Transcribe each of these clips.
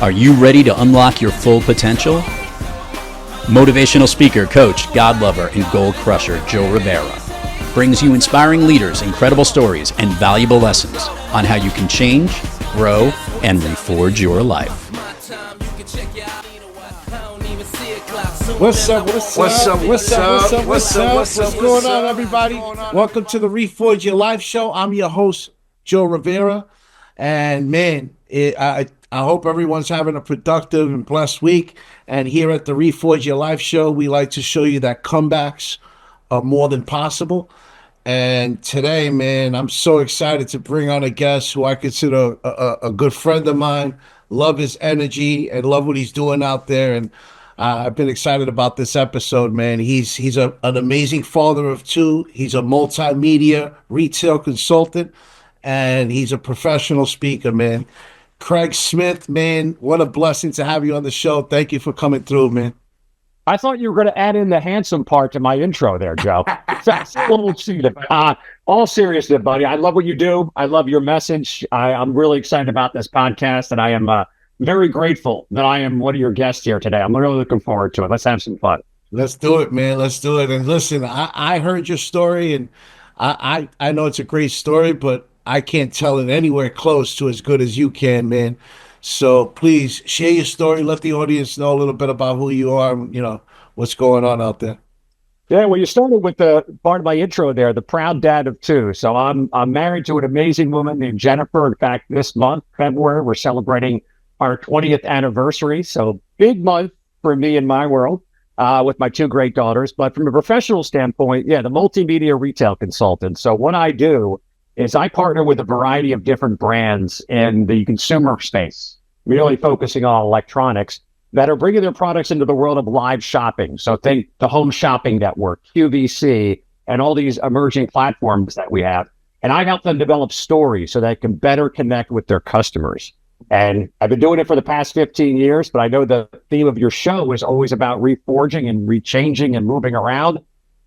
Are you ready to unlock your full potential? Motivational speaker, coach, God lover, and goal crusher Joe Rivera brings you inspiring leaders, incredible stories, and valuable lessons on how you can change, grow, and reforge your life. What's going on, everybody? Welcome to the Reforge Your Life show. I'm your host, Joe Rivera. And man, I hope everyone's having a productive and blessed week. And here at the Reforge Your Life show, we like to show you that comebacks are more than possible. And today, man, I'm so excited to bring on a guest who I consider a good friend of mine. Love his energy and love what he's doing out there. And I've been excited about this episode, man. He's an amazing father of two. He's a multimedia retail consultant, and he's a professional speaker, man. Craig Smith, man, what a blessing to have you on the show. Thank you for coming through, man. I thought you were going to add in the handsome part to my intro there, Joe. That's a little cheated. All seriousness, buddy, I love what you do. I love your message. I'm really excited about this podcast, and I am very grateful that I am one of your guests here today. I'm really looking forward to it. Let's have some fun. Let's do it, man. Let's do it. And listen, I heard your story, and I know it's a great story, but I can't tell it anywhere close to as good as you can, man. So please share your story. Let the audience know a little bit about who you are and, you know, what's going on out there. Yeah, well, you started with the part of my intro there, the proud dad of two. So I'm married to an amazing woman named Jennifer. In fact, this month, February, we're celebrating our 20th anniversary. So big month for me in my world with my two great daughters. But from a professional standpoint, yeah, the multimedia retail consultant. So what I do is I partner with a variety of different brands in the consumer space, really focusing on electronics, that are bringing their products into the world of live shopping. So think the Home Shopping Network, QVC, and all these emerging platforms that we have. And I help them develop stories so they can better connect with their customers. And I've been doing it for the past 15 years, but I know the theme of your show is always about reforging and rechanging and moving around.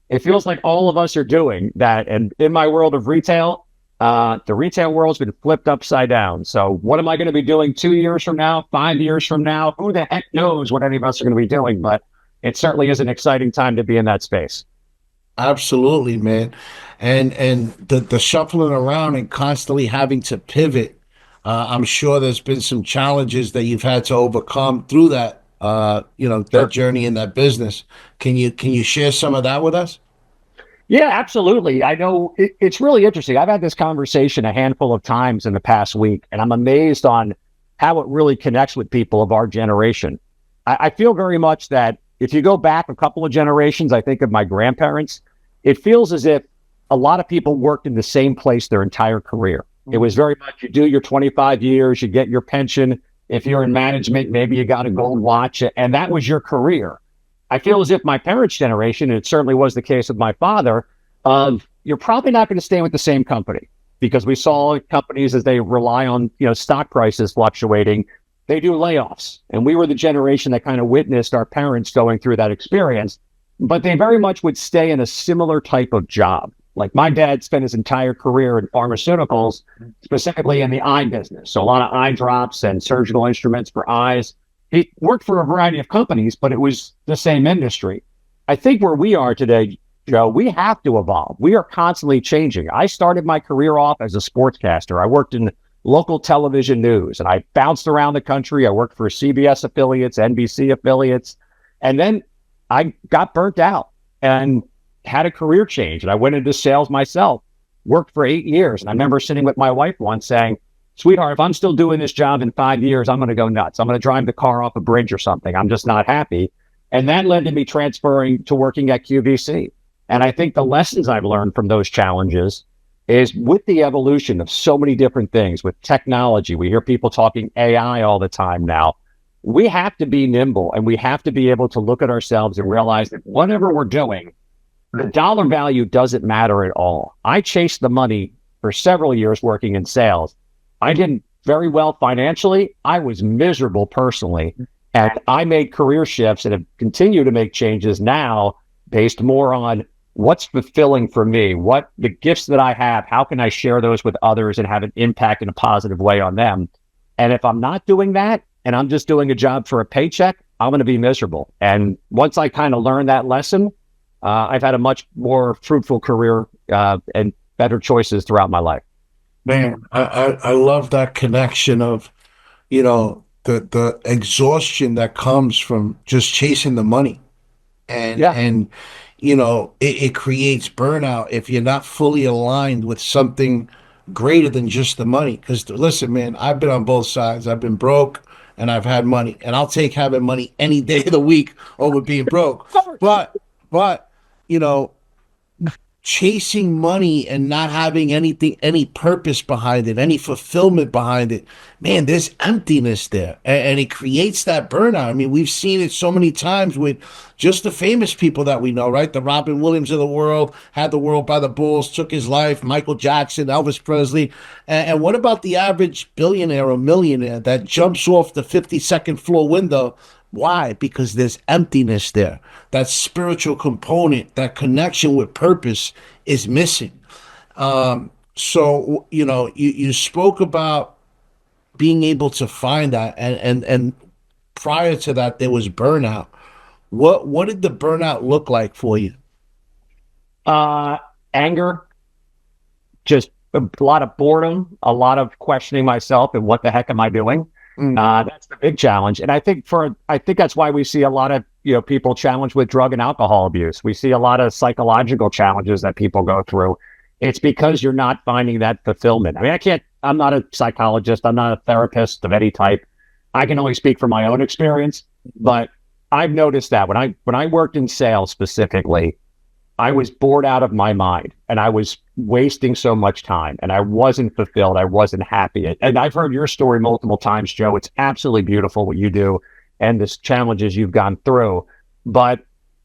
It feels like all of us are doing that. And in my world of retail, the retail world's been flipped upside down. So what am I going to be doing 2 years from now, 5 years from now? Who the heck knows what any of us are going to be doing? But it certainly is an exciting time to be in that space. Absolutely, man. And the shuffling around and constantly having to pivot. I'm sure there's been some challenges that you've had to overcome through that, that journey in that business. Can you share some of that with us? Yeah, absolutely. I know it's really interesting. I've had this conversation a handful of times in the past week, and I'm amazed on how it really connects with people of our generation. I feel very much that if you go back a couple of generations, I think of my grandparents, it feels as if a lot of people worked in the same place their entire career. It was very much, you do your 25 years, you get your pension. If you're in management, maybe you got a gold watch, and that was your career. I feel as if my parents' generation, and it certainly was the case with my father, you're probably not going to stay with the same company, because we saw companies, as they rely on stock prices fluctuating, they do layoffs. And we were the generation that kind of witnessed our parents going through that experience, but they very much would stay in a similar type of job. Like my dad spent his entire career in pharmaceuticals, specifically in the eye business. So a lot of eye drops and surgical instruments for eyes. He worked for a variety of companies, but it was the same industry. I think where we are today, Joe, we have to evolve. We are constantly changing. I started my career off as a sportscaster. I worked in local television news, and I bounced around the country. I worked for CBS affiliates, NBC affiliates, and then I got burnt out and had a career change. And I went into sales myself, worked for 8 years. And I remember sitting with my wife once saying, sweetheart, if I'm still doing this job in 5 years, I'm going to go nuts. I'm going to drive the car off a bridge or something. I'm just not happy. And that led to me transferring to working at QVC. And I think the lessons I've learned from those challenges is with the evolution of so many different things, with technology, we hear people talking AI all the time now. We have to be nimble, and we have to be able to look at ourselves and realize that whatever we're doing, the dollar value doesn't matter at all. I chased the money for several years working in sales. I did very well financially. I was miserable personally. And I made career shifts and have continued to make changes now based more on what's fulfilling for me, what the gifts that I have, how can I share those with others and have an impact in a positive way on them? And if I'm not doing that, and I'm just doing a job for a paycheck, I'm going to be miserable. And once I kind of learned that lesson, I've had a much more fruitful career and better choices throughout my life. Man, I love that connection of, the exhaustion that comes from just chasing the money. And it creates burnout if you're not fully aligned with something greater than just the money. Because listen, man, I've been on both sides. I've been broke and I've had money, and I'll take having money any day of the week over being broke. But chasing money and not having any purpose behind it, any fulfillment behind it, man, there's emptiness there. And it creates that burnout. I mean, we've seen it so many times with just the famous people that we know, right? The Robin Williams of the world had the world by the balls, took his life, Michael Jackson, Elvis Presley. And what about the average billionaire or millionaire that jumps off the 52nd floor window? Why? Because there's emptiness there. That spiritual component, that connection with purpose is missing. So, you spoke about being able to find that. And prior to that, there was burnout. What did the burnout look like for you? Anger, just a lot of boredom, a lot of questioning myself and what the heck am I doing? That's the big challenge. And I think that's why we see a lot of, people challenged with drug and alcohol abuse. We see a lot of psychological challenges that people go through. It's because you're not finding that fulfillment. I mean, I'm not a psychologist. I'm not a therapist of any type. I can only speak from my own experience, but I've noticed that when I worked in sales specifically, I was bored out of my mind and I was wasting so much time and I wasn't fulfilled. I wasn't happy. And I've heard your story multiple times, Joe. It's absolutely beautiful what you do and the challenges you've gone through. But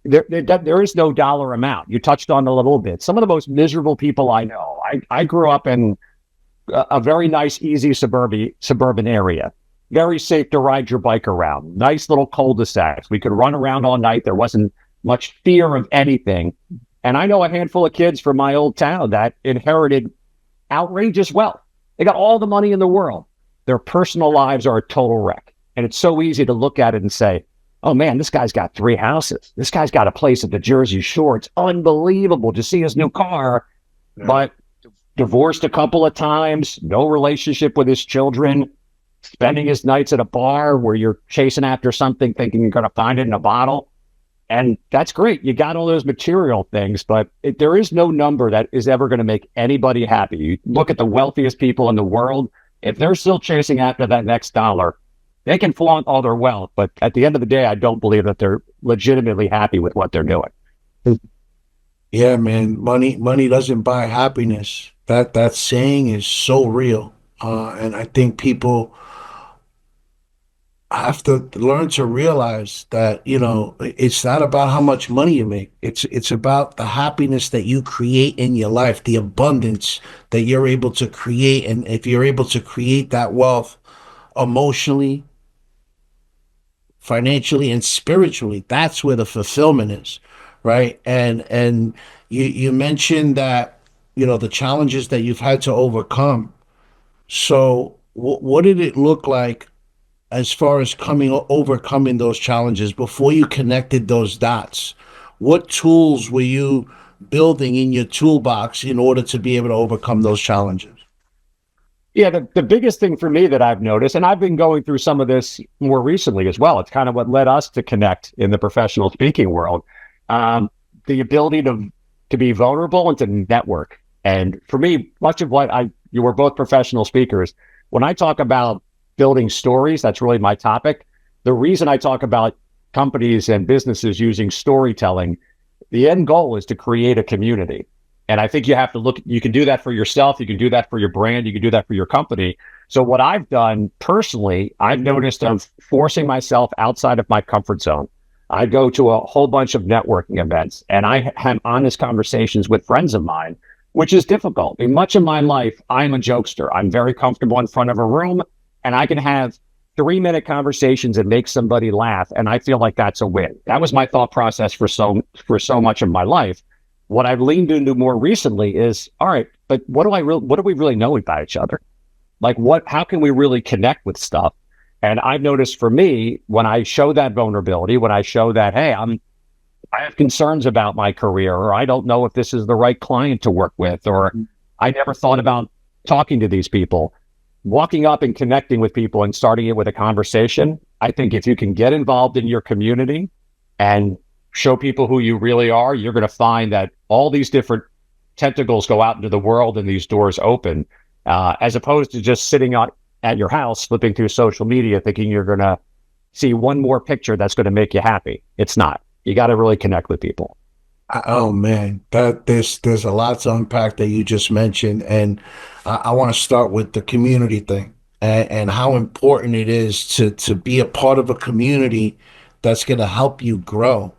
there is no dollar amount. You touched on it a little bit. Some of the most miserable people I know. I grew up in a very nice, easy suburban area. Very safe to ride your bike around. Nice little cul-de-sacs. We could run around all night. There wasn't much fear of anything. And I know a handful of kids from my old town that inherited outrageous wealth. They got all the money in the world. Their personal lives are a total wreck. And it's so easy to look at it and say, oh man, this guy's got 3 houses. This guy's got a place at the Jersey Shore. It's unbelievable to see his new car, but divorced a couple of times, no relationship with his children, spending his nights at a bar where you're chasing after something, thinking you're going to find it in a bottle. And that's great. You got all those material things, but there is no number that is ever going to make anybody happy. You look at the wealthiest people in the world. If they're still chasing after that next dollar, they can flaunt all their wealth. But at the end of the day, I don't believe that they're legitimately happy with what they're doing. Yeah, man. Money doesn't buy happiness. That saying is so real. And I think people have to learn to realize that, it's not about how much money you make. It's about the happiness that you create in your life, the abundance that you're able to create. And if you're able to create that wealth emotionally, financially, and spiritually, that's where the fulfillment is, right? And you mentioned that, the challenges that you've had to overcome. So what did it look like as far as overcoming those challenges before you connected those dots? What tools were you building in your toolbox in order to be able to overcome those challenges? Yeah, the biggest thing for me that I've noticed, and I've been going through some of this more recently as well, it's kind of what led us to connect in the professional speaking world, the ability to be vulnerable and to network. And for me, much of what you were both professional speakers. When I talk about building stories, that's really my topic. The reason I talk about companies and businesses using storytelling, the end goal is to create a community. And I think you have to look, you can do that for yourself, you can do that for your brand, you can do that for your company. So what I've done personally, I've noticed of forcing myself outside of my comfort zone. I go to a whole bunch of networking events and I have honest conversations with friends of mine, which is difficult. In much of my life, I'm a jokester. I'm very comfortable in front of a room and I can have 3-minute conversations and make somebody laugh. And I feel like that's a win. That was my thought process for so much of my life. What I've leaned into more recently is, all right, but what do we really know about each other? Like how can we really connect with stuff? And I've noticed for me, when I show that vulnerability, when I show that, hey, I have concerns about my career, or I don't know if this is the right client to work with, or I never thought about talking to these people. Walking up and connecting with people and starting it with a conversation, I think if you can get involved in your community and show people who you really are, you're going to find that all these different tentacles go out into the world and these doors open, as opposed to just sitting at your house, flipping through social media, thinking you're going to see one more picture that's going to make you happy. It's not. You got to really connect with people. Oh man, there's a lot to unpack that you just mentioned, and I want to start with the community thing and how important it is to be a part of a community that's going to help you grow.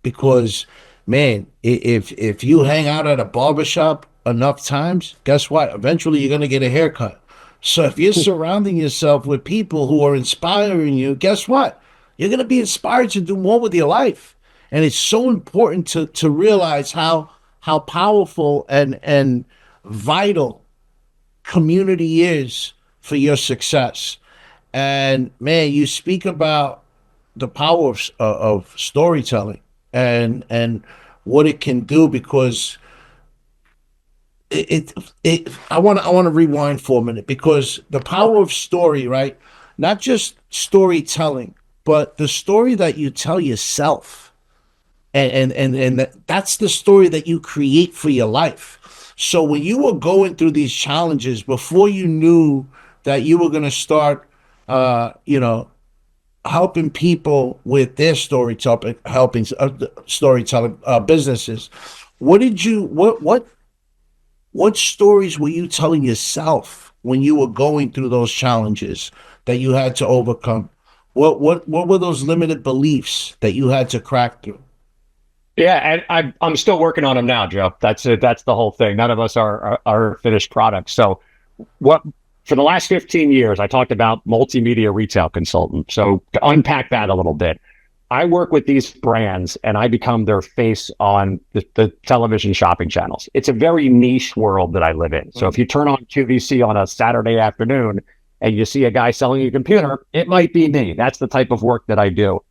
Because man, if you hang out at a barbershop enough times, guess what? Eventually you're going to get a haircut. So if you're surrounding yourself with people who are inspiring you, guess what? You're going to be inspired to do more with your life. And it's so important to realize how powerful and vital community is for your success. And man, you speak about the power of storytelling and what it can do, because I want to rewind for a minute, because the power of story, right? Not just storytelling, but the story that you tell yourself. And that's the story that you create for your life. So when you were going through these challenges, before you knew that you were going to start, helping people with their storytelling, helping storytelling businesses, what stories were you telling yourself when you were going through those challenges that you had to overcome? What were those limited beliefs that you had to crack through? Yeah, and I'm still working on them now, Joe. That's it. That's the whole thing. None of us are finished products. So, for the last 15 years, I talked about multimedia retail consultant. So to unpack that a little bit, I work with these brands and I become their face on the television shopping channels. It's a very niche world that I live in. So if you turn on QVC on a Saturday afternoon and you see a guy selling a computer, it might be me. That's the type of work that I do.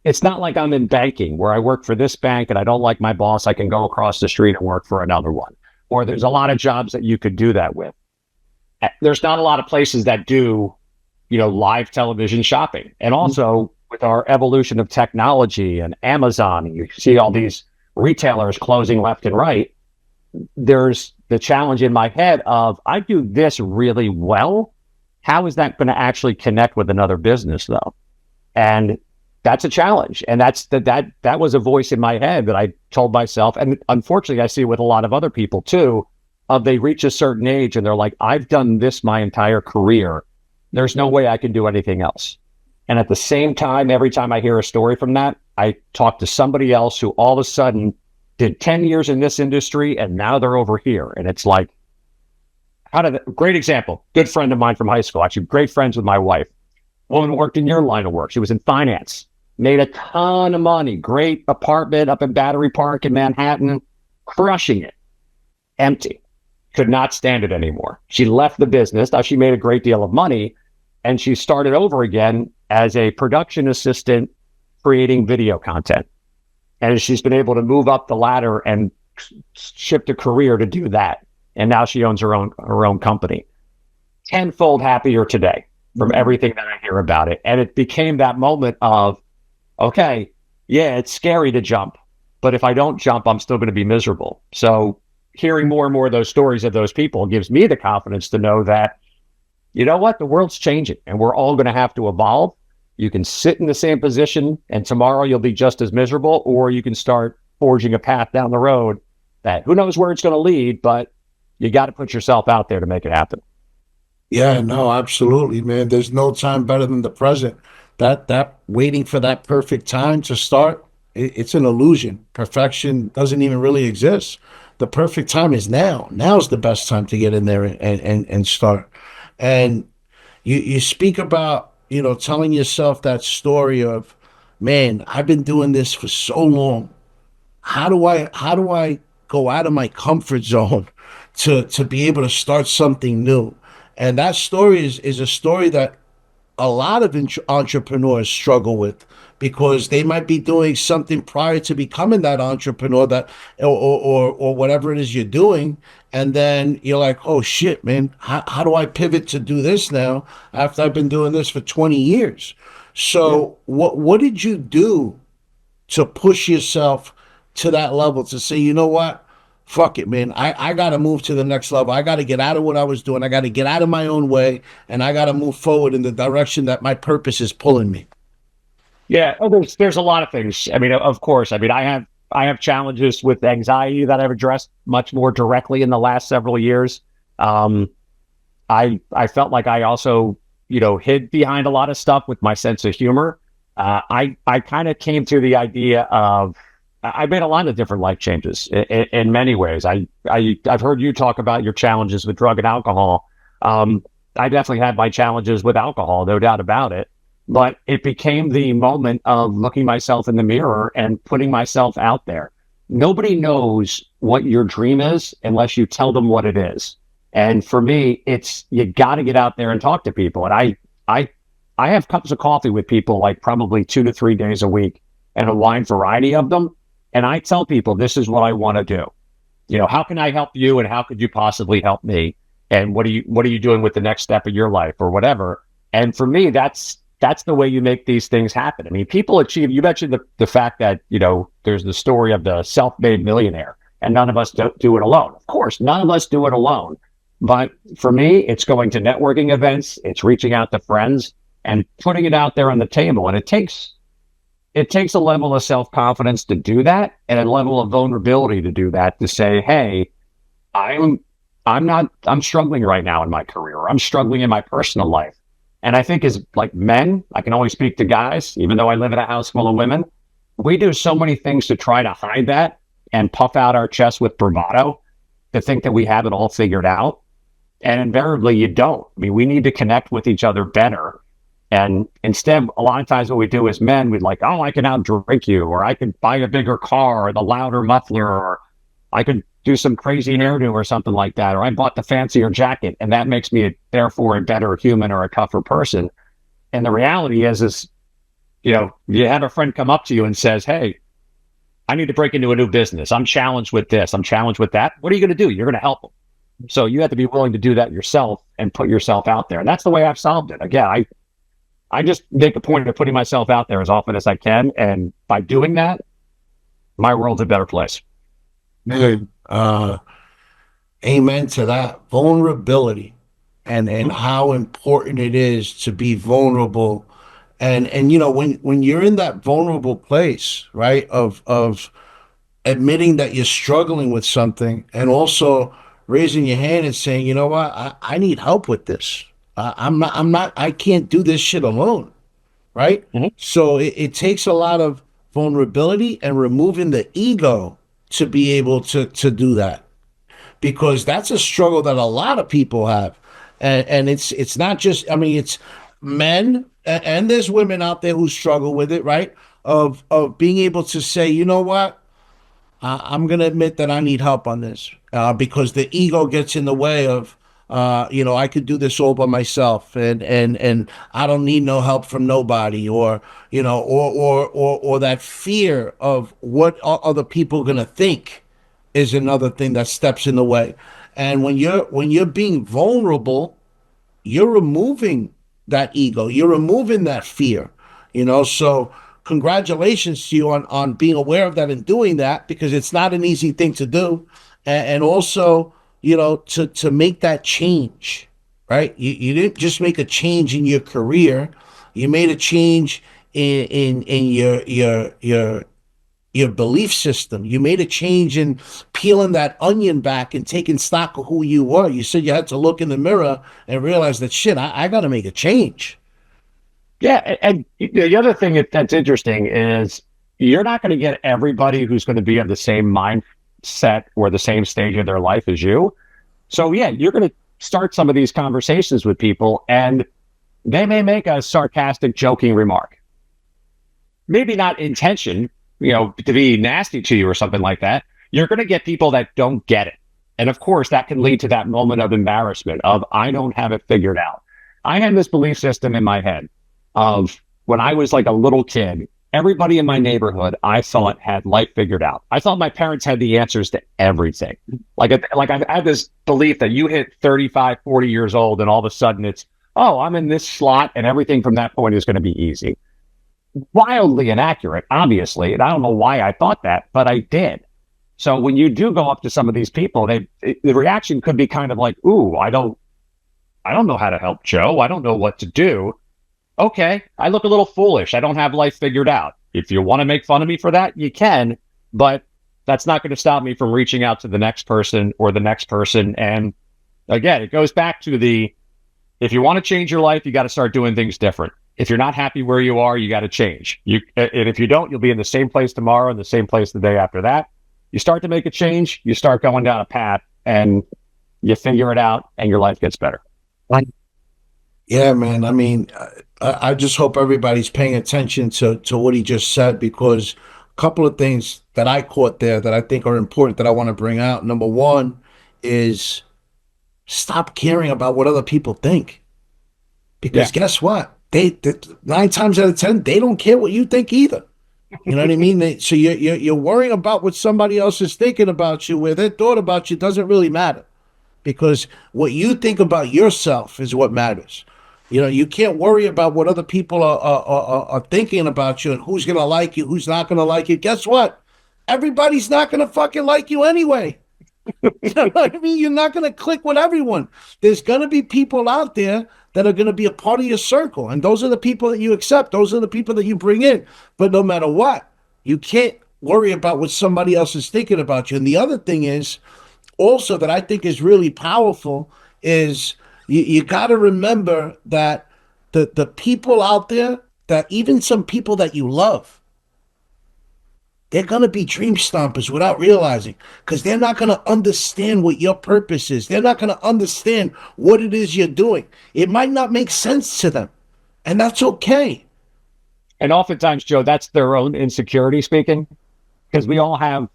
It's not like I'm in banking where I work for this bank and I don't like my boss. I can go across the street and work for another one. Or there's a lot of jobs that you could do that with. There's not a lot of places that do, live television shopping. And also with our evolution of technology and Amazon, and you see all these retailers closing left and right. There's the challenge in my head of, I do this really well. How is that going to actually connect with another business though? And that's a challenge. And that was a voice in my head that I told myself. And unfortunately, I see with a lot of other people too, they reach a certain age and they're like, I've done this my entire career. There's no way I can do anything else. And at the same time, every time I hear a story from that, I talk to somebody else who all of a sudden did 10 years in this industry and now they're over here. And it's like, great example, good friend of mine from high school, actually great friends with my wife. Woman worked in your line of work. She was in finance. Made a ton of money, great apartment up in Battery Park in Manhattan, crushing it. Empty. Could not stand it anymore. She left the business. Now she made a great deal of money and she started over again as a production assistant creating video content. And she's been able to move up the ladder and shift a career to do that. And now she owns her own company. Tenfold happier today from everything that I hear about it. And it became that moment of, okay, yeah, it's scary to jump, but if I don't jump, I'm still going to be miserable. So hearing more and more of those stories of those people gives me the confidence to know that, you know what, the world's changing and we're all going to have to evolve. You can sit in the same position and tomorrow you'll be just as miserable, or you can start forging a path down the road that who knows where it's going to lead, but you got to put yourself out there to make it happen. Yeah, no, absolutely, man. There's no time better than the present. That waiting for that perfect time to start, it's an illusion. Perfection doesn't even really exist. The perfect time is now. Now's the best time to get in there and start. And you speak about, telling yourself that story of, man, I've been doing this for so long. How do I go out of my comfort zone to be able to start something new? And that story is a story that a lot of entrepreneurs struggle with, because they might be doing something prior to becoming that entrepreneur, that or whatever it is you're doing, and then you're like, oh shit, man, how do I pivot to do this now after I've been doing this for 20 years? So what did you do to push yourself to that level, to say, you know what, fuck it, man, I got to move to the next level. I got to get out of what I was doing. I got to get out of my own way, and I got to move forward in the direction that my purpose is pulling me. Yeah, there's a lot of things. I mean, of course. I mean, I have challenges with anxiety that I've addressed much more directly in the last several years. I felt like I also, hid behind a lot of stuff with my sense of humor. I kind of came to the idea of, I made a lot of different life changes in many ways. I've heard you talk about your challenges with drug and alcohol. I definitely had my challenges with alcohol, no doubt about it. But it became the moment of looking myself in the mirror and putting myself out there. Nobody knows what your dream is unless you tell them what it is. And for me, it's, you got to get out there and talk to people. And I have cups of coffee with people like probably 2 to 3 days a week, and a wide variety of them. And I tell people, this is what I want to do. How can I help you, and how could you possibly help me? And what are you doing with the next step of your life, or whatever? And for me, that's the way you make these things happen. I mean, people achieve, you mentioned the fact that, there's the story of the self-made millionaire, and none of us do it alone. Of course, none of us do it alone. But for me, it's going to networking events, it's reaching out to friends and putting it out there on the table. And it takes a level of self-confidence to do that, and a level of vulnerability to do that, to say, hey, I'm struggling right now in my career, or I'm struggling in my personal life. And I think as like men, I can only speak to guys, even though I live in a house full of women, we do so many things to try to hide that and puff out our chest with bravado, to think that we have it all figured out. And invariably you don't. I mean, we need to connect with each other better. And instead, a lot of times what we do as men, we'd like, oh, I can outdrink you, or I can buy a bigger car, or the louder muffler, or I could do some crazy hairdo or something like that, or I bought the fancier jacket, and that makes me therefore a better human or a tougher person. And the reality is, you have a friend come up to you and says, hey, I need to break into a new business. I'm challenged with this. I'm challenged with that. What are you going to do? You're going to help them. So you have to be willing to do that yourself and put yourself out there. And that's the way I've solved it. Again, I just make a point of putting myself out there as often as I can. And by doing that, my world's a better place. Man, amen to that. Vulnerability, and how important it is to be vulnerable. And when you're in that vulnerable place, right, of admitting that you're struggling with something, and also raising your hand and saying, you know what, I need help with this. I can't do this shit alone. Right. Mm-hmm. So it takes a lot of vulnerability and removing the ego to be able to do that, because that's a struggle that a lot of people have. And it's not just, I mean, it's men, and there's women out there who struggle with it, right? Of being able to say, you know what, I'm going to admit that I need help on this, because the ego gets in the way of, I could do this all by myself, and I don't need no help from nobody, or that fear of what other people are going to think is another thing that steps in the way. And when you're being vulnerable, you're removing that ego, you're removing that fear, so congratulations to you on being aware of that and doing that, because it's not an easy thing to do. And also, to make that change, right? You didn't just make a change in your career, you made a change in your belief system. You made a change in peeling that onion back and taking stock of who you were. You said you had to look in the mirror and realize that, shit, I got to make a change. Yeah, and the other thing that's interesting is you're not going to get everybody who's going to be of the same mindset or the same stage of their life as you. So yeah, you're going to start some of these conversations with people, and they may make a sarcastic, joking remark. Maybe not intention, to be nasty to you or something like that. You're going to get people that don't get it. And of course, that can lead to that moment of embarrassment of, I don't have it figured out. I had this belief system in my head of when I was like a little kid, everybody in my neighborhood, I thought had life figured out. I thought my parents had the answers to everything. Like I had this belief that you hit 35, 40 years old and all of a sudden it's, oh, I'm in this slot and everything from that point is going to be easy. Wildly inaccurate, obviously. And I don't know why I thought that, but I did. So when you do go up to some of these people, the reaction could be kind of like, ooh, I don't know how to help Joe. I don't know what to do. Okay, I look a little foolish. I don't have life figured out. If you want to make fun of me for that, you can, but that's not going to stop me from reaching out to the next person or the next person. And again, it goes back to if you want to change your life, you got to start doing things different. If you're not happy where you are, you got to change. And if you don't, you'll be in the same place tomorrow and the same place the day after that. You start to make a change, you start going down a path and you figure it out and your life gets better. Yeah, man. I mean, I just hope everybody's paying attention to what he just said, because a couple of things that I caught there that I think are important that I want to bring out. Number one is stop caring about what other people think. Because guess what? They 9 times out of 10, they don't care what you think either. You know what I mean? So you're worrying about what somebody else is thinking about you, where their thought about you doesn't really matter, because what you think about yourself is what matters. You know, you can't worry about what other people are thinking about you and who's going to like you, who's not going to like you. Guess what? Everybody's not going to fucking like you anyway. You know what I mean? You're not going to click with everyone. There's going to be people out there that are going to be a part of your circle. And those are the people that you accept. Those are the people that you bring in. But no matter what, you can't worry about what somebody else is thinking about you. And the other thing is also that I think is really powerful is you got to remember that the people out there, that even some people that you love, they're going to be dream stompers without realizing, because they're not going to understand what your purpose is. They're not going to understand what it is you're doing. It might not make sense to them, and that's okay. And oftentimes, Joe, that's their own insecurity speaking, because we all have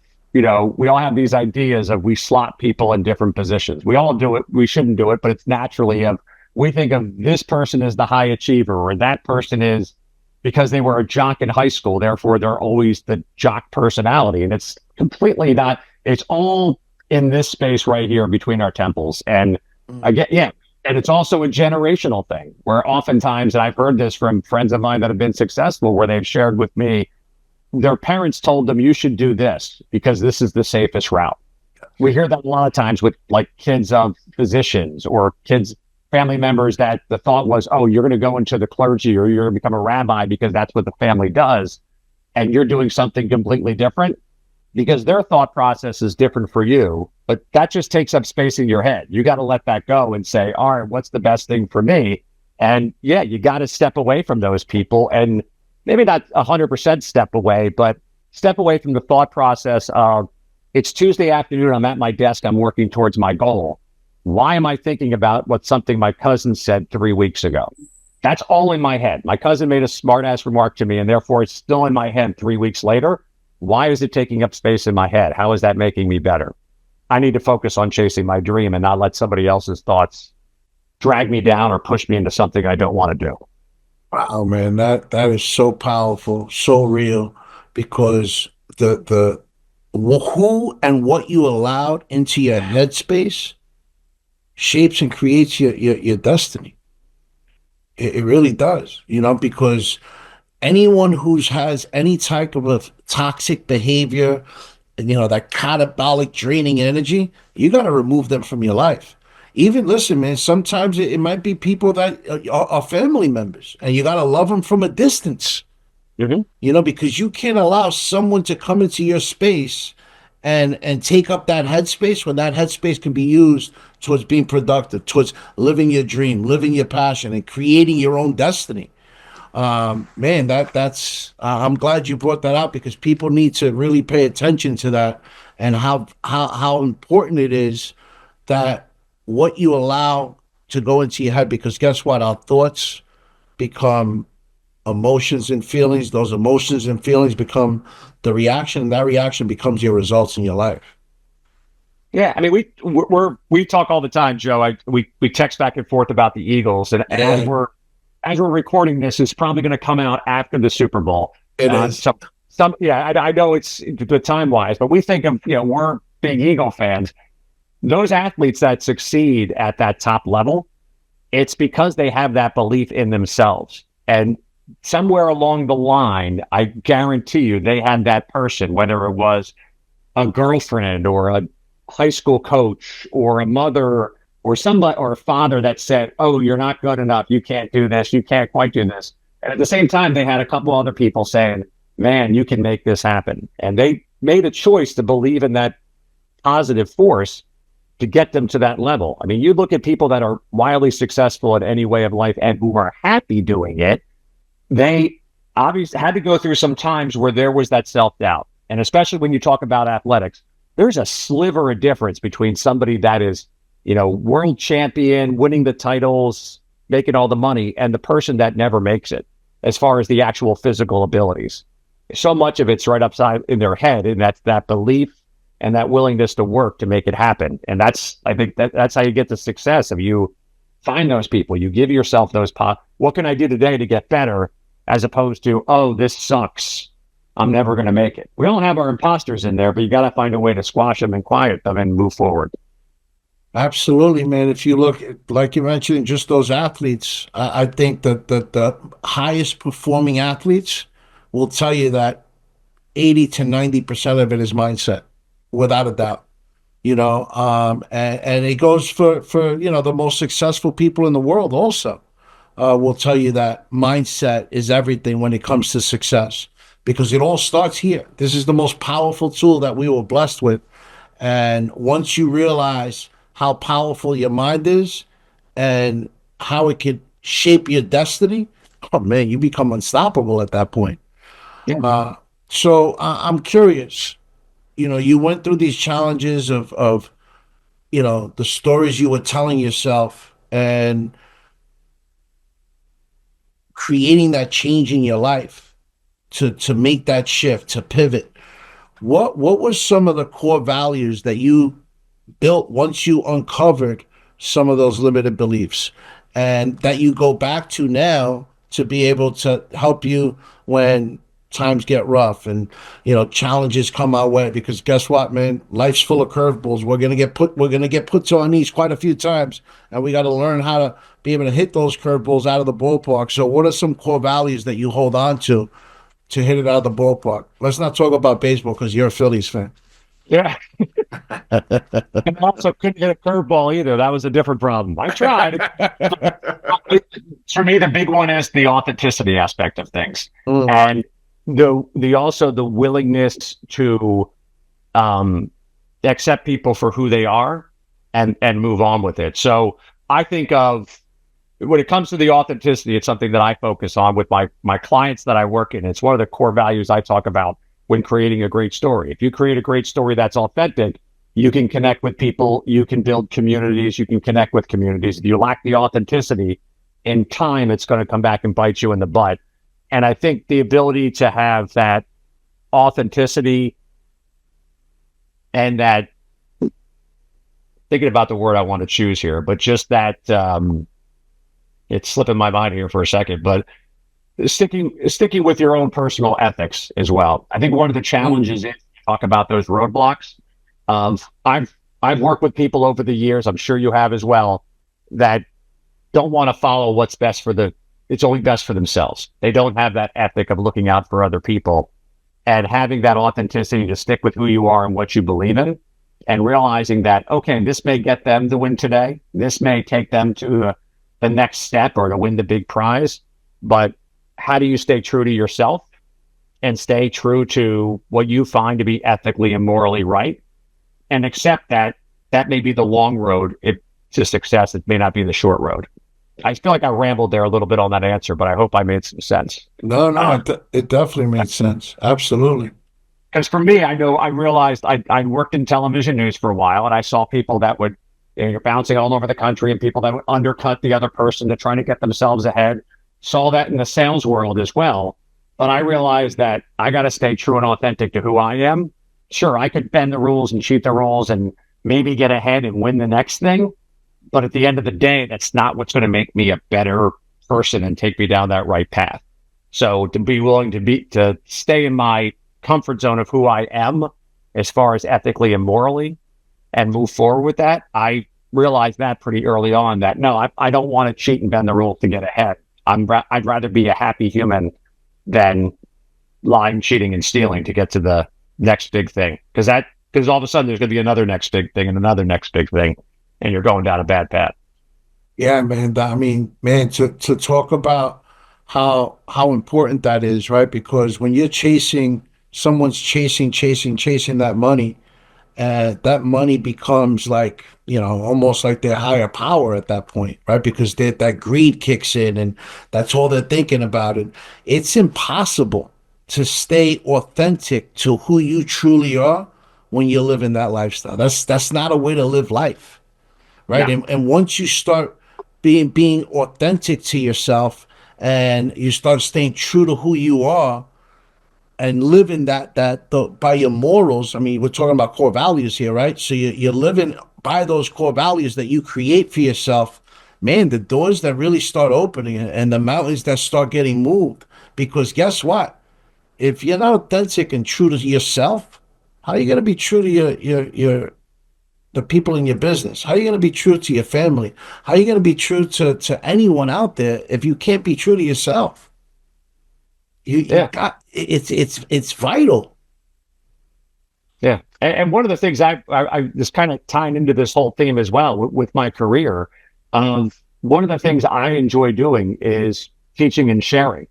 these ideas of we slot people in different positions. We all do it. We shouldn't do it, but it's naturally we think of this person as the high achiever, or that person is, because they were a jock in high school, therefore they're always the jock personality. And it's completely not, it's all in this space right here between our temples. And and it's also a generational thing where oftentimes, and I've heard this from friends of mine that have been successful, where they've shared with me, their parents told them, you should do this because this is the safest route. We hear that a lot of times with like kids of physicians or family members, that the thought was, oh, you're going to go into the clergy or you're going to become a rabbi because that's what the family does. And you're doing something completely different because their thought process is different for you, but that just takes up space in your head. You got to let that go and say, all right, what's the best thing for me? And yeah, you got to step away from those people, and maybe not 100% step away, but step away from the thought process of, it's Tuesday afternoon, I'm at my desk, I'm working towards my goal. Why am I thinking about something my cousin said 3 weeks ago? That's all in my head. My cousin made a smart ass remark to me, and therefore it's still in my head 3 weeks later. Why is it taking up space in my head? How is that making me better? I need to focus on chasing my dream and not let somebody else's thoughts drag me down or push me into something I don't want to do. Wow, man, that is so powerful, so real, because the who and what you allowed into your headspace shapes and creates your destiny. It really does, because anyone who has any type of a toxic behavior, that catabolic draining energy, you got to remove them from your life. Even, listen, man, sometimes it might be people that are family members, and you got to love them from a distance, because you can't allow someone to come into your space and take up that headspace when that headspace can be used towards being productive, towards living your dream, living your passion, and creating your own destiny. Man, that's I'm glad you brought that out, because people need to really pay attention to that, and how important it is that what you allow to go into your head, because guess what? Our thoughts become emotions and feelings. Those emotions and feelings become the reaction, and that reaction becomes your results in your life. Yeah, I mean, we talk all the time, Joe. We text back and forth about the Eagles, and as we're recording this, it's probably going to come out after the Super Bowl. It is. I know it's the time wise, but we think of, we're big Eagle fans. Those athletes that succeed at that top level, it's because they have that belief in themselves. And somewhere along the line, I guarantee you, they had that person, whether it was a girlfriend or a high school coach or a mother or somebody or a father that said, "Oh, you're not good enough. You can't do this. You can't quite do this." And at the same time, they had a couple other people saying, "Man, you can make this happen." And they made a choice to believe in that positive force to get them to that level. I mean, you look at people that are wildly successful at any way of life and who are happy doing it, they obviously had to go through some times where there was that self-doubt. And especially when you talk about athletics, there's a sliver of difference between somebody that is, world champion, winning the titles, making all the money, and the person that never makes it as far as the actual physical abilities. So much of it's right upside in their head, and that's that belief and that willingness to work to make it happen. And I think that's how you get the success. If you find those people, you give yourself those what can I do today to get better, as opposed to, oh, this sucks, I'm never going to make it. We all have our imposters in there, but you got to find a way to squash them and quiet them and move forward. Absolutely, man. If you look, like you mentioned, just those athletes, I think that the highest performing athletes will tell you that 80 to 90% of it is mindset, without a doubt. And it goes for the most successful people in the world also will tell you that mindset is everything when it comes to success, because it all starts here. This is the most powerful tool that we were blessed with. And once you realize how powerful your mind is and how it can shape your destiny, oh man, you become unstoppable at that point. Yeah. So I'm curious, you went through these challenges of the stories you were telling yourself and creating that change in your life to make that shift, to pivot. What was some of the core values that you built once you uncovered some of those limited beliefs, and that you go back to now to be able to help you when times get rough and challenges come our way? Because guess what, man, life's full of curveballs. We're gonna get put to our knees quite a few times, and we got to learn how to be able to hit those curveballs out of the ballpark. So what are some core values that you hold on to hit it out of the ballpark? Let's not talk about baseball because you're a Phillies fan. Yeah. And also couldn't hit a curveball either. That was a different problem. I tried. For me, the big one is the authenticity aspect of things. And the willingness to accept people for who they are and move on with it. So I think of, when it comes to the authenticity, it's something that I focus on with my clients that I work in. It's one of the core values I talk about when creating a great story. If you create a great story that's authentic, you can connect with people, you can build communities, you can connect with communities. If you lack the authenticity, in time, it's going to come back and bite you in the butt. And I think the ability to have that authenticity and that, thinking about the word I want to choose here, but just that, it's slipping my mind here for a second, but sticking with your own personal ethics as well. I think one of the challenges is talk about those roadblocks. I've worked with people over the years, I'm sure you have as well, that don't want to follow what's best it's only best for themselves. They don't have that ethic of looking out for other people and having that authenticity to stick with who you are and what you believe in, and realizing that, okay, this may get them the win today. This may take them to the next step or to win the big prize, but how do you stay true to yourself and stay true to what you find to be ethically and morally right, and accept that may be the long road to success. It may not be the short road. I feel like I rambled there a little bit on that answer, but I hope I made some sense. No, it definitely made sense. Absolutely. Because for me, I realized I worked in television news for a while, and I saw people that would, you're bouncing all over the country, and people that would undercut the other person to try to get themselves ahead. Saw that in the sales world as well. But I realized that I got to stay true and authentic to who I am. Sure, I could bend the rules and cheat the rules and maybe get ahead and win the next thing. But at the end of the day, that's not what's going to make me a better person and take me down that right path. So to be willing to stay in my comfort zone of who I am as far as ethically and morally and move forward with that, I realized that pretty early on that no, I don't want to cheat and bend the rules to get ahead. I'd rather be a happy human than lying, cheating, and stealing to get to the next big thing. Because all of a sudden there's going to be another next big thing and another next big thing, and you're going down a bad path. Yeah, man. I mean, man, to talk about how important that is, right? Because when you're someone's chasing that money, that money becomes like, almost like their higher power at that point, right? Because that greed kicks in and that's all they're thinking about. And it's impossible to stay authentic to who you truly are when you're living that lifestyle. That's not a way to live life, right? Yeah. And once you start being authentic to yourself and you start staying true to who you are and living by your morals. I mean, we're talking about core values here, right? So you're living by those core values that you create for yourself. Man, the doors that really start opening and the mountains that start getting moved. Because guess what? If you're not authentic and true to yourself, how are you going to be true to the people in your business? How are you going to be true to your family? How are you going to be true to anyone out there if you can't be true to yourself? You got it's vital. Yeah, and one of the things I just kind of tying into this whole theme as well with my career. One of the things I enjoy doing is teaching and sharing,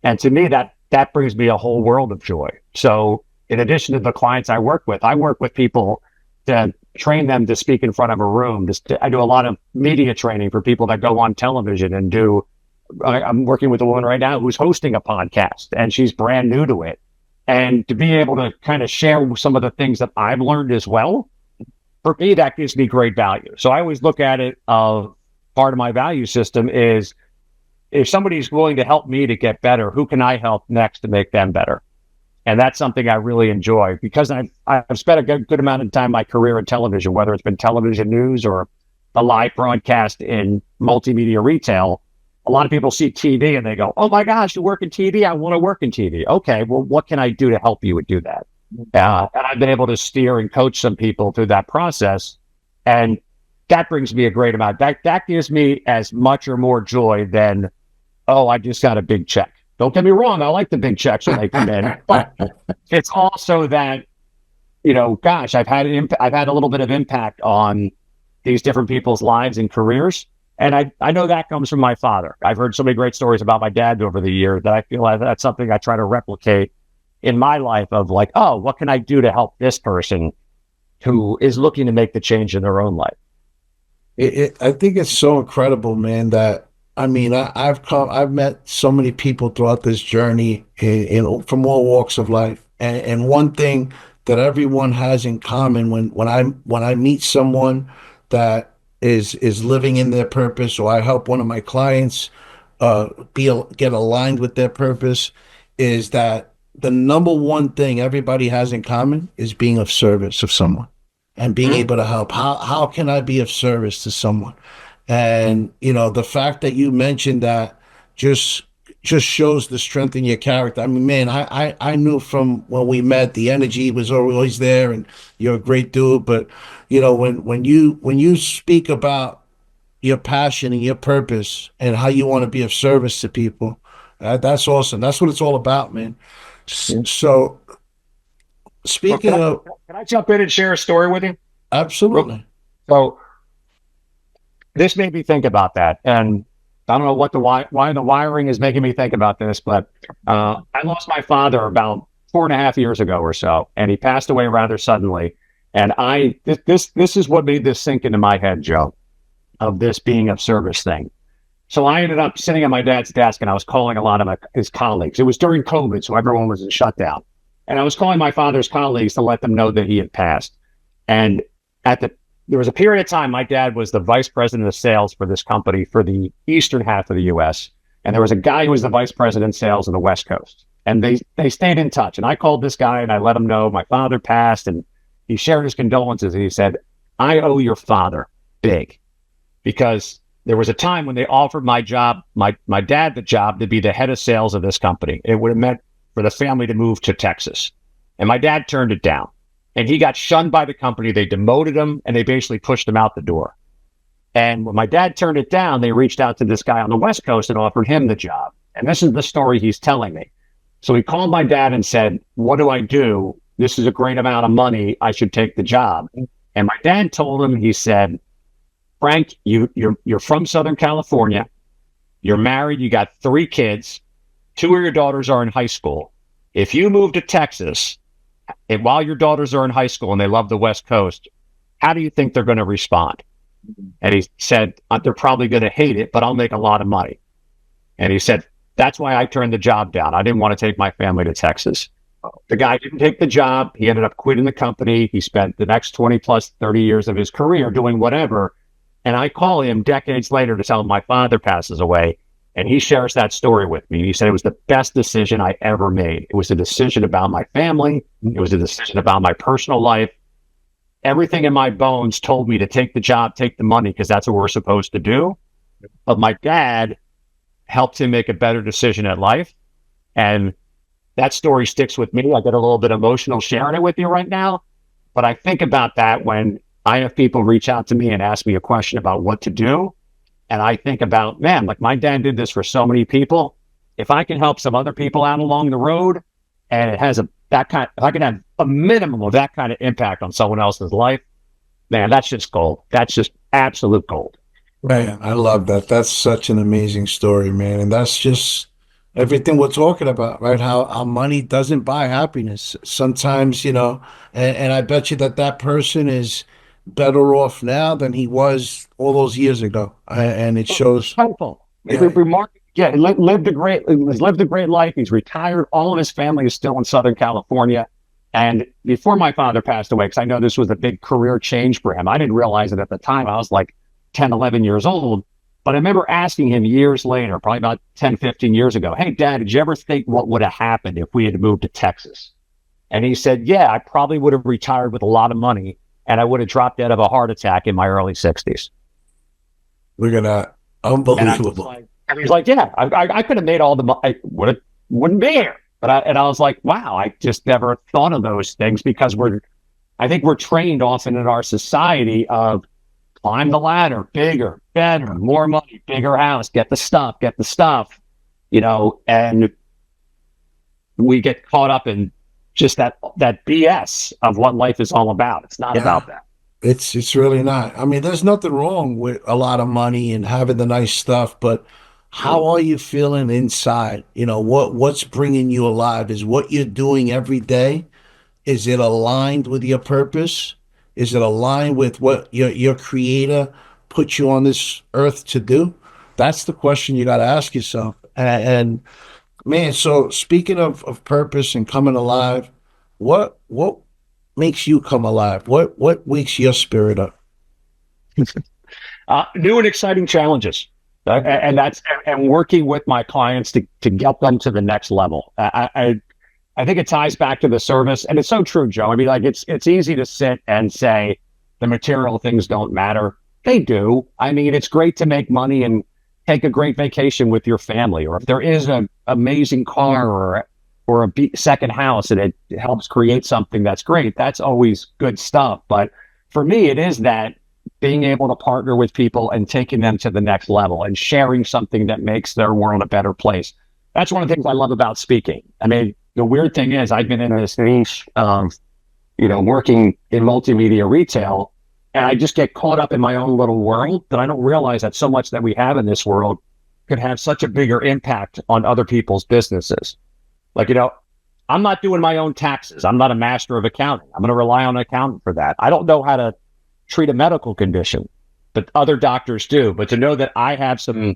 and to me that brings me a whole world of joy. So in addition to the clients I work with people to train them to speak in front of a room. I do a lot of media training for people that go on television and do. I'm working with a woman right now who's hosting a podcast and she's brand new to it. And to be able to kind of share some of the things that I've learned as well, for me, that gives me great value. So I always look at it part of my value system is if somebody's willing to help me to get better, who can I help next to make them better? And that's something I really enjoy because I've spent a good amount of time in my career in television, whether it's been television news or a live broadcast in multimedia retail. A lot of people see TV and they go, oh my gosh, you work in TV? I want to work in TV. Okay, well, what can I do to help you do that? And I've been able to steer and coach some people through that process. And that brings me a great amount. That gives me as much or more joy than, oh, I just got a big check. Don't get me wrong, I like the big checks when they come in. But it's also that, gosh, I've had a little bit of impact on these different people's lives and careers. And I know that comes from my father. I've heard so many great stories about my dad over the years that I feel like that's something I try to replicate in my life of like, oh, what can I do to help this person who is looking to make the change in their own life? I think it's so incredible, man, that, I mean, I've met so many people throughout this journey from all walks of life. And one thing that everyone has in common when I meet someone that is living in their purpose, or I help one of my clients get aligned with their purpose, is that the number one thing everybody has in common is being of service of someone and being able to help. How can I be of service to someone? And the fact that you mentioned that just shows the strength in your character. I mean, man, I knew from when we met, the energy was always there, and you're a great dude. But when you speak about your passion and your purpose and how you want to be of service to people, that's awesome. That's what it's all about, man. So, speaking of, can I jump in and share a story with you? Absolutely. So, this made me think about that, and I don't know why the wiring is making me think about this, but I lost my father about 4.5 years ago or so, and he passed away rather suddenly. And this is what made this sink into my head, Joe, of this being a service thing. So I ended up sitting at my dad's desk, and I was calling a lot of his colleagues. It was during COVID, so everyone was in shutdown, and I was calling my father's colleagues to let them know that he had passed. And there was a period of time, my dad was the vice president of sales for this company for the eastern half of the U.S. And there was a guy who was the vice president of sales on the West Coast. And they stayed in touch. And I called this guy and I let him know my father passed, and he shared his condolences. And he said, I owe your father big, because there was a time when they offered my dad the job to be the head of sales of this company. It would have meant for the family to move to Texas. And my dad turned it down. And he got shunned by the company. They demoted him, and they basically pushed him out the door. And when my dad turned it down, they reached out to this guy on the West Coast and offered him the job. And this is the story he's telling me. So he called my dad and said, "What do I do? This is a great amount of money. I should take the job." And my dad told him, he said, "Frank, you're from Southern California. You're married. You got 3 kids. 2 of your daughters are in high school. If you move to Texas, and while your daughters are in high school and they love the West Coast, how do you think they're going to respond?" And he said, "They're probably going to hate it, but I'll make a lot of money." And he said, "That's why I turned the job down. I didn't want to take my family to Texas." The guy didn't take the job. He ended up quitting the company. He spent the next 20 plus 30 years of his career doing whatever. And I call him decades later to tell him my father passes away. And he shares that story with me. He said it was the best decision I ever made. It was a decision about my family. It was a decision about my personal life. Everything in my bones told me to take the job, take the money, because that's what we're supposed to do. But my dad helped him make a better decision at life. And that story sticks with me. I get a little bit emotional sharing it with you right now. But I think about that when I have people reach out to me and ask me a question about what to do. And I think about, man, like my dad did this for so many people. If I can help some other people out along the road, and it has if I can have a minimum of that kind of impact on someone else's life, man, that's just gold. That's just absolute gold. Man, I love that. That's such an amazing story, man. And that's just everything we're talking about, right? How money doesn't buy happiness. Sometimes, and I bet you that person is better off now than he was all those years ago. And it shows. Helpful. Yeah. He lived a great life. He's retired. All of his family is still in Southern California. And before my father passed away, because I know this was a big career change for him, I didn't realize it at the time. I was like 10, 11 years old. But I remember asking him years later, probably about 10, 15 years ago, "Hey, Dad, did you ever think what would have happened if we had moved to Texas?" And he said, "Yeah, I probably would have retired with a lot of money, and I would have dropped dead of a heart attack in my early 60s. Look at that. Unbelievable. And he's like, "Yeah, I could have made all the money. I wouldn't be here." But I was like, wow, I just never thought of those things, because I think we're trained often in our society of climb the ladder, bigger, better, more money, bigger house, get the stuff, and we get caught up in just that BS of what life is all about. It's not about that. It's really not. I mean, there's nothing wrong with a lot of money and having the nice stuff, but how are you feeling inside? What's bringing you alive? Is what you're doing every day, is it aligned with your purpose? Is it aligned with what your creator put you on this earth to do? That's the question you got to ask yourself. And man, so speaking of purpose and coming alive, what makes you come alive? What wakes your spirit up? New and exciting challenges. And working with my clients to get them to the next level. I think it ties back to the service, and it's so true, Joe. I mean, like it's easy to sit and say the material things don't matter. They do. I mean, it's great to make money and take a great vacation with your family, or if there is an amazing car or a second house and it helps create something that's great, that's always good stuff. But for me, it is that being able to partner with people and taking them to the next level and sharing something that makes their world a better place. That's one of the things I love about speaking. I mean, the weird thing is I've been in this niche of, working in multimedia retail, and I just get caught up in my own little world that I don't realize that so much that we have in this world could have such a bigger impact on other people's businesses. Like, I'm not doing my own taxes. I'm not a master of accounting. I'm going to rely on an accountant for that. I don't know how to treat a medical condition, but other doctors do. But to know that I have some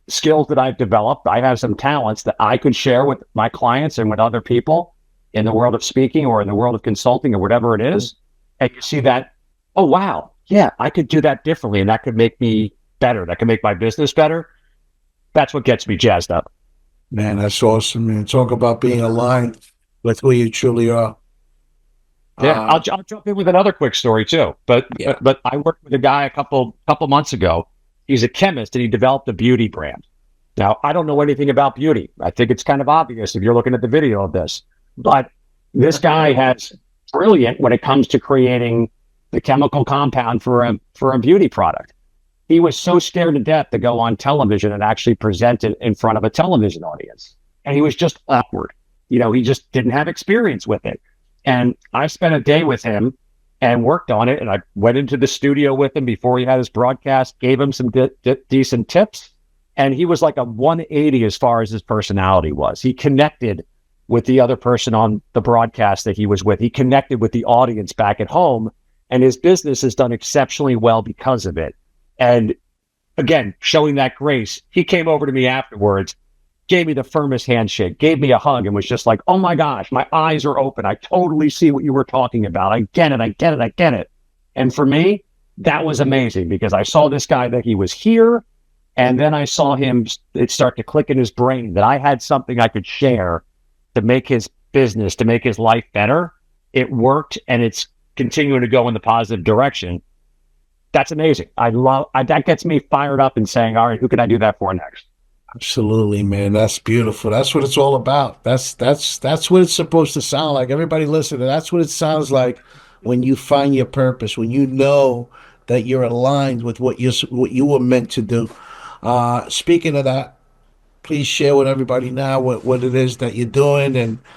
skills that I've developed, I have some talents that I could share with my clients and with other people in the world of speaking or in the world of consulting or whatever it is. And you see that, oh, wow, yeah, I could do that differently. And that could make me better. That could make my business better. That's what gets me jazzed up. Man, that's awesome, man. Talk about being aligned with who you truly are. Yeah, I'll jump in with another quick story too. But I worked with a guy a couple months ago. He's a chemist and he developed a beauty brand. Now, I don't know anything about beauty. I think it's kind of obvious if you're looking at the video of this. But this guy has brilliant when it comes to creating the chemical compound for a beauty product. He was so scared to death to go on television and actually present it in front of a television audience. And he was just awkward. He just didn't have experience with it. And I spent a day with him and worked on it. And I went into the studio with him before he had his broadcast, gave him some decent tips. And he was like a 180 as far as his personality was. He connected with the other person on the broadcast that he was with. He connected with the audience back at home. And his business has done exceptionally well because of it. And again, showing that grace, he came over to me afterwards, gave me the firmest handshake, gave me a hug, and was just like, oh my gosh, my eyes are open. I totally see what you were talking about. I get it. And for me, that was amazing because I saw this guy that he was here, and then I saw it start to click in his brain that I had something I could share to make his business, to make his life better. It worked, and it's continuing to go in the positive direction. That's amazing. That gets me fired up and saying, all right, who can I do that for next? Absolutely, man. That's beautiful. That's what it's all about. That's what it's supposed to sound like. Everybody listening, that's what it sounds like when you find your purpose, when you know that you're aligned with what you were meant to do. Speaking of that, please share with everybody now what it is that you're doing and